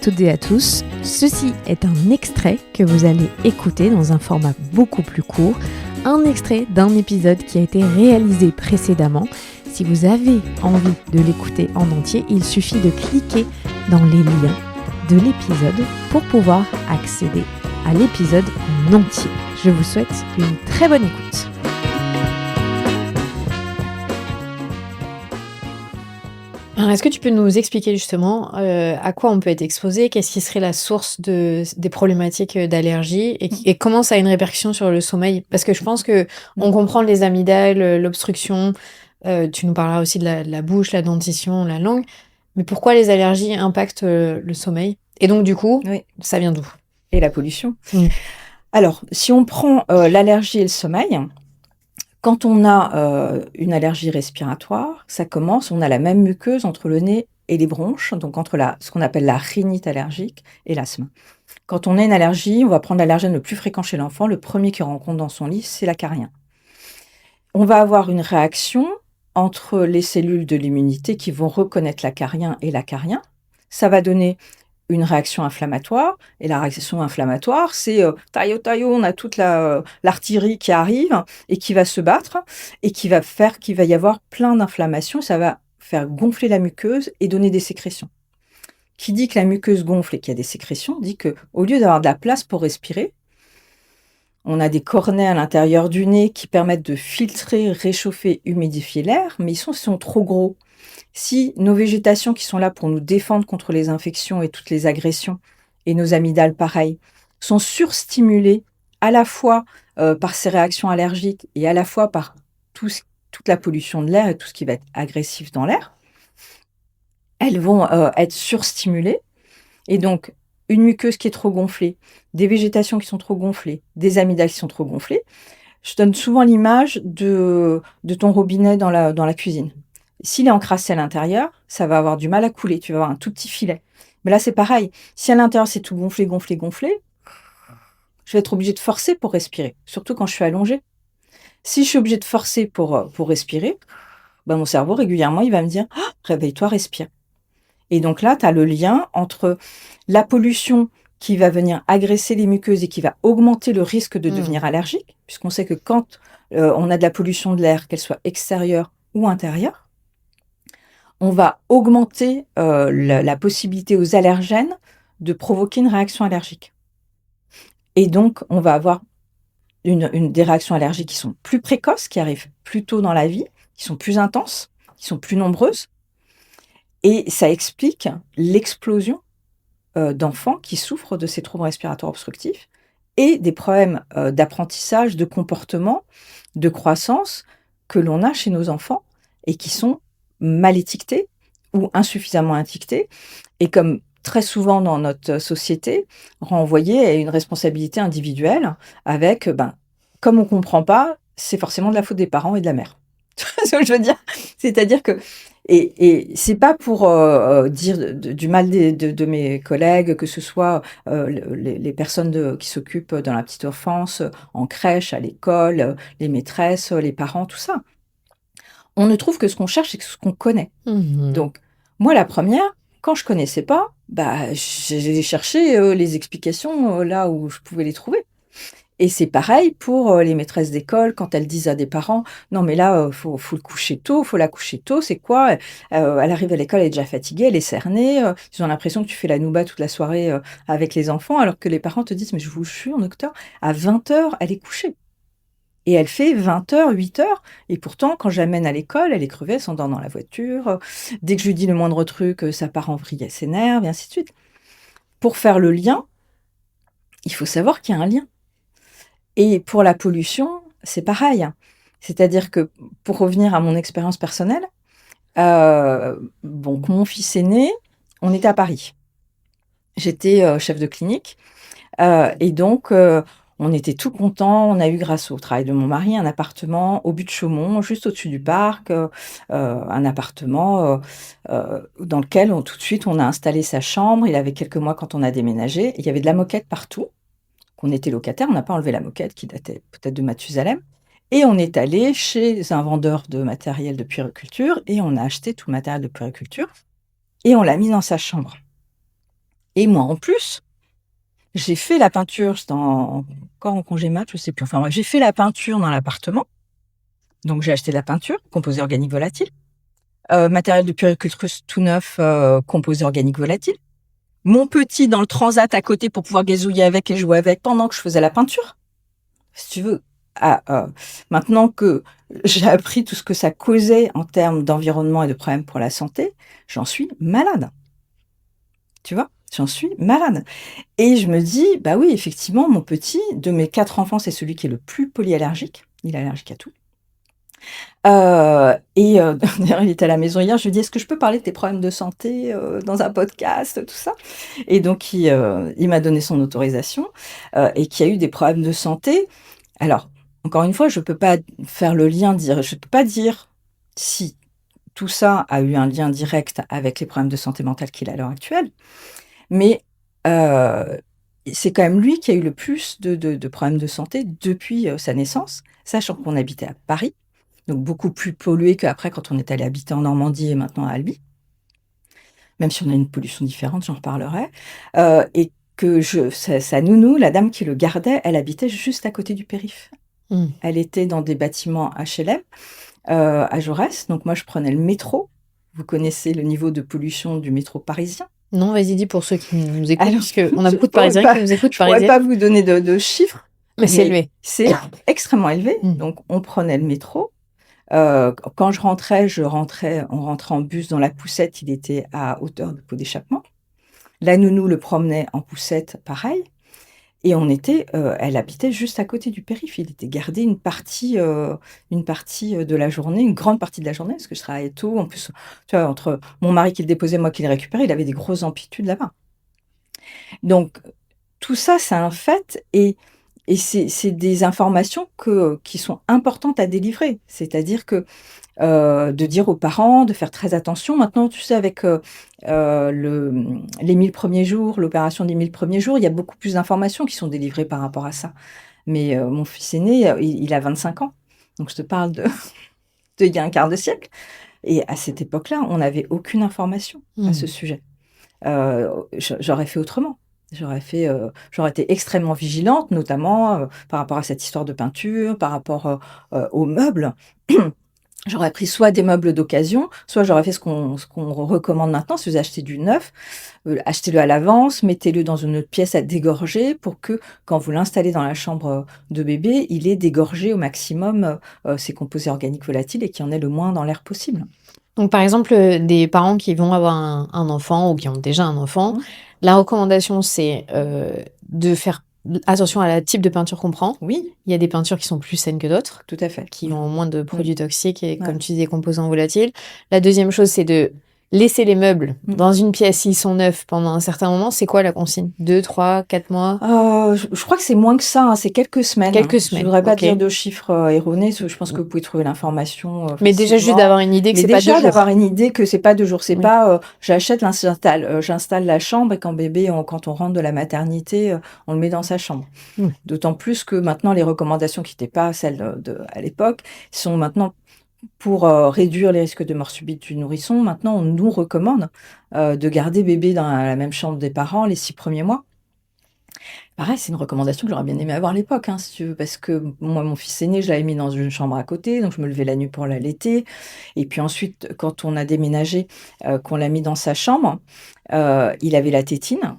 toutes et à tous, ceci est un extrait que vous allez écouter dans un format beaucoup plus court, un extrait d'un épisode qui a été réalisé précédemment. Si vous avez envie de l'écouter en entier, il suffit de cliquer dans les liens de l'épisode pour pouvoir accéder à l'épisode en entier. Je vous souhaite une très bonne écoute. Alors, est-ce que tu peux nous expliquer justement à quoi on peut être exposé, qu'est-ce qui serait la source des problématiques d'allergie et comment ça a une répercussion sur le sommeil? Parce que je pense que on comprend les amygdales, l'obstruction, tu nous parleras aussi de la bouche, la dentition, la langue, mais pourquoi les allergies impactent le sommeil? Et donc du coup, Oui. ça vient d'où? Et la pollution. Mm. Alors, si on prend l'allergie et le sommeil, quand on a une allergie respiratoire, ça commence, on a la même muqueuse entre le nez et les bronches, donc entre ce qu'on appelle la rhinite allergique et l'asthme. Quand on a une allergie, on va prendre l'allergène le plus fréquent chez l'enfant. Le premier qu'il rencontre dans son lit, c'est l'acarien. On va avoir une réaction entre les cellules de l'immunité qui vont reconnaître l'acarien et l'acarien. Ça va donner une réaction inflammatoire. Et la réaction inflammatoire, c'est taillot, on a toute l'artillerie qui arrive et qui va se battre et qui va faire qu'il va y avoir plein d'inflammations. Ça va faire gonfler la muqueuse et donner des sécrétions. Qui dit que la muqueuse gonfle et qu'il y a des sécrétions, dit qu'au lieu d'avoir de la place pour respirer, on a des cornets à l'intérieur du nez qui permettent de filtrer, réchauffer, humidifier l'air, mais ils sont trop gros. Si nos végétations qui sont là pour nous défendre contre les infections et toutes les agressions, et nos amygdales pareil, sont surstimulées à la fois par ces réactions allergiques et à la fois par toute la pollution de l'air et tout ce qui va être agressif dans l'air, elles vont être surstimulées. Et donc, une muqueuse qui est trop gonflée, des végétations qui sont trop gonflées, des amygdales qui sont trop gonflées. Je donne souvent l'image de ton robinet dans la cuisine. S'il est encrassé à l'intérieur, ça va avoir du mal à couler. Tu vas avoir un tout petit filet. Mais là, c'est pareil. Si à l'intérieur, c'est tout gonflé, je vais être obligée de forcer pour respirer, surtout quand je suis allongée. Si je suis obligée de forcer pour respirer, mon cerveau, régulièrement, il va me dire « Réveille-toi, respire ». Et donc là, tu as le lien entre la pollution qui va venir agresser les muqueuses et qui va augmenter le risque de devenir allergique, puisqu'on sait que quand on a de la pollution de l'air, qu'elle soit extérieure ou intérieure, on va augmenter la possibilité aux allergènes de provoquer une réaction allergique. Et donc, on va avoir des réactions allergiques qui sont plus précoces, qui arrivent plus tôt dans la vie, qui sont plus intenses, qui sont plus nombreuses. Et ça explique l'explosion d'enfants qui souffrent de ces troubles respiratoires obstructifs et des problèmes d'apprentissage, de comportement, de croissance que l'on a chez nos enfants et qui sont mal étiquetés ou insuffisamment étiquetés et comme très souvent dans notre société, renvoyés à une responsabilité individuelle avec, comme on ne comprend pas, c'est forcément de la faute des parents et de la mère. Tu vois ce que je veux dire? C'est-à-dire que et c'est pas pour dire du mal de mes collègues, que ce soit les personnes qui s'occupent dans la petite enfance, en crèche, à l'école, les maîtresses, les parents, tout ça. On ne trouve que ce qu'on cherche et que ce qu'on connaît. Donc, moi, la première, quand je connaissais pas, j'ai cherché les explications là où je pouvais les trouver. Et c'est pareil pour les maîtresses d'école quand elles disent à des parents « Non mais là, faut le coucher tôt, faut la coucher tôt, c'est quoi ? Elle arrive à l'école, elle est déjà fatiguée, elle est cernée, ils ont l'impression que tu fais la nouba toute la soirée avec les enfants, alors que les parents te disent « Mais je vous jure, docteur, à 20h, elle est couchée. » Et elle fait 20h, 8h, et pourtant, quand je l'amène à l'école, elle est crevée, elle s'endort dans la voiture, dès que je lui dis le moindre truc, ça part en vrille, elle s'énerve, et ainsi de suite. Pour faire le lien, il faut savoir qu'il y a un lien. Et pour la pollution, c'est pareil. C'est-à-dire que, pour revenir à mon expérience personnelle, quand mon fils est né, on était à Paris. J'étais chef de clinique, et donc on était tout contents. On a eu, grâce au travail de mon mari, un appartement au but de Chaumont, juste au-dessus du parc, un appartement dans lequel tout de suite on a installé sa chambre. Il avait quelques mois quand on a déménagé. Il y avait de la moquette partout. On était locataire, on n'a pas enlevé la moquette qui datait peut-être de Mathusalem. Et on est allé chez un vendeur de matériel de puériculture et on a acheté tout le matériel de puériculture et on l'a mis dans sa chambre. Et moi, en plus, j'ai fait la peinture, j'étais encore en congé mat, je sais plus. Enfin, moi, j'ai fait la peinture dans l'appartement. Donc, j'ai acheté de la peinture, composé organique volatile. Matériel de puéricultrice tout neuf, composé organique volatile. Mon petit dans le transat à côté pour pouvoir gazouiller avec et jouer avec pendant que je faisais la peinture. Si tu veux, maintenant que j'ai appris tout ce que ça causait en termes d'environnement et de problèmes pour la santé, j'en suis malade. Tu vois, j'en suis malade. Et je me dis, bah oui, effectivement, mon petit, de mes 4 enfants, c'est celui qui est le plus polyallergique. Il est allergique à tout. D'ailleurs, il était à la maison hier, je lui ai dit: «Est-ce que je peux parler de tes problèmes de santé, dans un podcast?» tout ça. Et donc il m'a donné son autorisation, et qui a eu des problèmes de santé. Alors, encore une fois, je peux pas faire le lien, je peux pas dire si tout ça a eu un lien direct avec les problèmes de santé mentale qu'il a à l'heure actuelle, mais c'est quand même lui qui a eu le plus de problèmes de santé depuis, sa naissance, sachant qu'on habitait à Paris, donc beaucoup plus pollué qu'après quand on est allé habiter en Normandie et maintenant à Albi. Même si on a une pollution différente, j'en reparlerai, et que sa nounou, la dame qui le gardait, elle habitait juste à côté du périph'. Elle était dans des bâtiments HLM, à Jaurès, donc moi je prenais le métro. Vous connaissez le niveau de pollution du métro parisien? Non, vas-y, dis pour ceux qui nous écoutent, Alors, parce qu'on a je beaucoup de pourrais Parisiens pas qui nous écoutent, je pourrais pas vous donner de chiffres, mais c'est élevé. c'est extrêmement élevé. Donc on prenait le métro. Quand on rentrait en bus dans la poussette, il était à hauteur de pot d'échappement. La nounou le promenait en poussette, pareil. Et elle habitait juste à côté du périph'. Il était gardé une partie de la journée, une grande partie de la journée, parce que je travaillais tôt. En plus, tu vois, entre mon mari qui le déposait, moi qui le récupérais, il avait des grosses amplitudes là-bas. Donc, tout ça, c'est un fait, et c'est des informations qui sont importantes à délivrer. C'est-à-dire que de dire aux parents de faire très attention. Maintenant, tu sais, avec les 1000 premiers jours, l'opération des 1000 premiers jours, il y a beaucoup plus d'informations qui sont délivrées par rapport à ça. Mais mon fils aîné, il a 25 ans. Donc, je te parle il y a un quart de siècle. Et à cette époque-là, on n'avait aucune information à ce sujet. J'aurais fait autrement. J'aurais été extrêmement vigilante, notamment par rapport à cette histoire de peinture, par rapport aux meubles. J'aurais pris soit des meubles d'occasion, soit j'aurais fait ce qu'on recommande maintenant. Si vous achetez du neuf, achetez-le à l'avance, mettez-le dans une autre pièce à dégorger pour que, quand vous l'installez dans la chambre de bébé, il ait dégorgé au maximum ses composés organiques volatiles et qu'il y en ait le moins dans l'air possible. Donc, par exemple, des parents qui vont avoir un enfant ou qui ont déjà un enfant, la recommandation, c'est de faire attention à la type de peinture qu'on prend. Oui. Il y a des peintures qui sont plus saines que d'autres. Tout à fait. Qui ont moins de produits toxiques et, comme tu dis, des composants volatiles. La deuxième chose, c'est de laisser les meubles dans une pièce, s'ils sont neufs, pendant un certain moment. C'est quoi la consigne? 2, 3, 4 mois? Je crois que c'est moins que ça, hein, c'est quelques semaines. Quelques semaines. Je voudrais pas dire de chiffres erronés, je pense que vous pouvez trouver l'information. Mais déjà, juste d'avoir une idée que c'est pas 2 jours. Déjà d'avoir une idée que c'est pas 2 jours. C'est pas j'achète, j'installe la chambre et quand on rentre de la maternité, on le met dans sa chambre. D'autant plus que maintenant, les recommandations qui n'étaient pas celles à l'époque sont maintenant pour réduire les risques de mort subite du nourrisson. Maintenant, on nous recommande de garder bébé dans la même chambre des parents les 6 premiers mois. Pareil, c'est une recommandation que j'aurais bien aimé avoir à l'époque, hein, si tu veux, parce que moi, mon fils aîné, je l'avais mis dans une chambre à côté, donc je me levais la nuit pour l'allaiter. Et puis ensuite, quand on a déménagé, qu'on l'a mis dans sa chambre, il avait la tétine.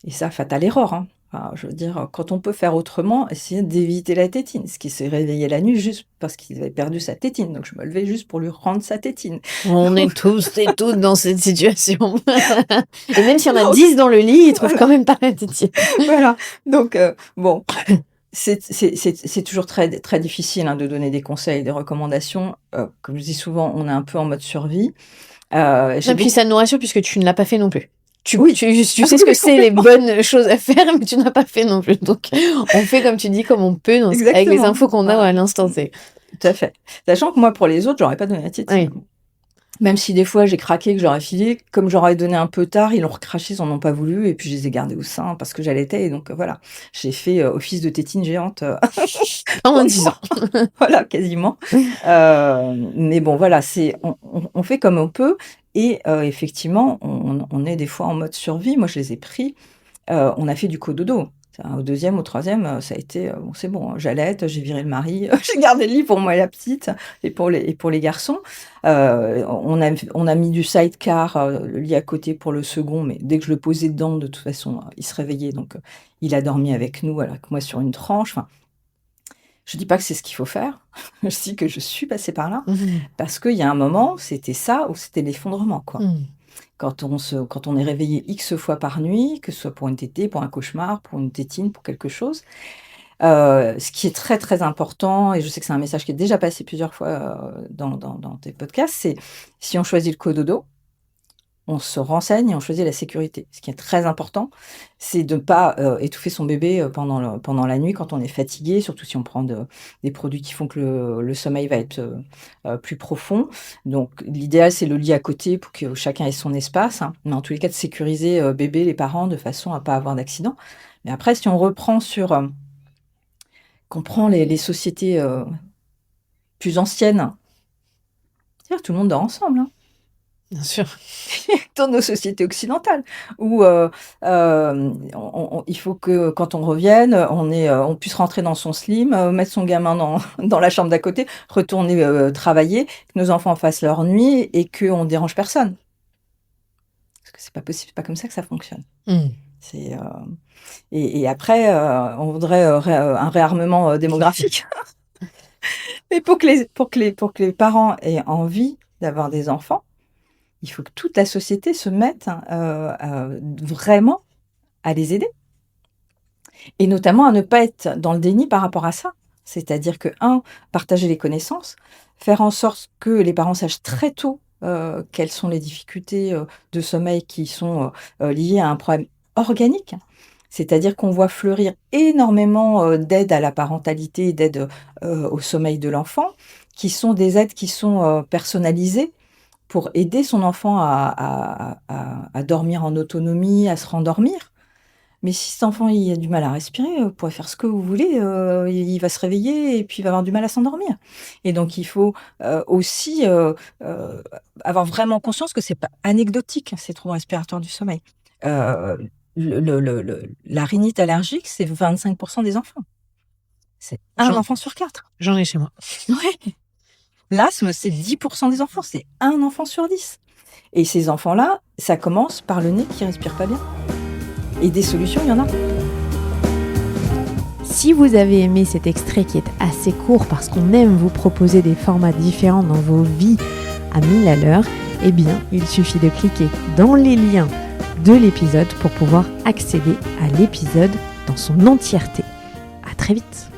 Et ça, fatale erreur, hein. Enfin, je veux dire, quand on peut faire autrement, essayer d'éviter la tétine. Ce qui s'est réveillé la nuit juste parce qu'il avait perdu sa tétine. Donc, je me levais juste pour lui rendre sa tétine. On est tous et toutes dans cette situation. Et même s'il y en a 10 dans le lit, ils trouvent quand même pas la tétine. Voilà. Donc, bon, c'est toujours très, très difficile, hein, de donner des conseils, des recommandations. Comme je dis souvent, on est un peu en mode survie. Et puis, ça nous rassure puisque tu ne l'as pas fait non plus. Tu sais ce que c'est les bonnes choses à faire, mais tu n'as pas fait non plus. Donc, on fait, comme tu dis, comme on peut, avec les infos qu'on a à l'instant T. Tout à fait. Sachant que moi, pour les autres, j'aurais pas donné la tétine. Oui. Même si des fois j'ai craqué, que j'aurais filé, comme j'aurais donné un peu tard, ils l'ont recraché, ils en ont pas voulu et puis je les ai gardés au sein parce que j'allaitais et donc voilà. J'ai fait, office de tétine géante, En 10 ans. voilà, quasiment. Mais bon, voilà, on fait comme on peut et effectivement, on est des fois en mode survie. Moi, je les ai pris, on a fait du cododo. Au 2e, au 3e, ça a été, bon, c'est bon, hein, j'allaite, j'ai viré le mari, j'ai gardé le lit pour moi et la petite et pour les garçons. On a mis du sidecar, le lit à côté pour le second, mais dès que je le posais dedans, de toute façon, il se réveillait donc il a dormi avec nous, avec moi sur une tranche. Enfin, je dis pas que c'est ce qu'il faut faire. Je dis que je suis passée par là parce qu'il y a un moment, c'était ça ou c'était l'effondrement, quoi. Quand on est réveillé X fois par nuit, que ce soit pour une tétée, pour un cauchemar, pour une tétine, pour quelque chose. Ce qui est très, très important, et je sais que c'est un message qui est déjà passé plusieurs fois dans tes podcasts, c'est si on choisit le cododo, on se renseigne et on choisit la sécurité. Ce qui est très important, c'est de ne pas étouffer son bébé pendant la nuit quand on est fatigué, surtout si on prend des produits qui font que le sommeil va être plus profond. Donc l'idéal, c'est le lit à côté pour que chacun ait son espace, hein. Mais en tous les cas, de sécuriser bébé, les parents, de façon à ne pas avoir d'accident. Mais après, si on reprend qu'on prend les sociétés plus anciennes, c'est-à-dire tout le monde dort ensemble, hein. Bien sûr. Dans nos sociétés occidentales, où il faut que quand on revienne, on puisse rentrer dans son slim, mettre son gamin dans la chambre d'à côté, retourner travailler, que nos enfants fassent leur nuit et qu'on ne dérange personne. Parce que c'est pas possible, c'est pas comme ça que ça fonctionne. C'est, et après, on voudrait un réarmement démographique. Mais pour que les parents aient envie d'avoir des enfants, il faut que toute la société se mette vraiment à les aider. Et notamment à ne pas être dans le déni par rapport à ça. C'est-à-dire que, partager les connaissances, faire en sorte que les parents sachent très tôt quelles sont les difficultés de sommeil qui sont liées à un problème organique. C'est-à-dire qu'on voit fleurir énormément d'aides à la parentalité, d'aides au sommeil de l'enfant, qui sont des aides qui sont personnalisées pour aider son enfant à dormir en autonomie, à se rendormir. Mais si cet enfant il a du mal à respirer, vous pourrez faire ce que vous voulez, il va se réveiller et puis il va avoir du mal à s'endormir. Et donc il faut aussi avoir vraiment conscience que c'est pas anecdotique, ces troubles respiratoires du sommeil. La rhinite allergique, c'est 25% des enfants. C'est un enfant sur 4. J'en ai chez moi. Ouais. L'asthme, c'est 10% des enfants, c'est un enfant sur 10. Et ces enfants-là, ça commence par le nez qui respire pas bien. Et des solutions, il y en a. Si vous avez aimé cet extrait qui est assez court parce qu'on aime vous proposer des formats différents dans vos vies à 1000 à l'heure, eh bien, il suffit de cliquer dans les liens de l'épisode pour pouvoir accéder à l'épisode dans son entièreté. À très vite.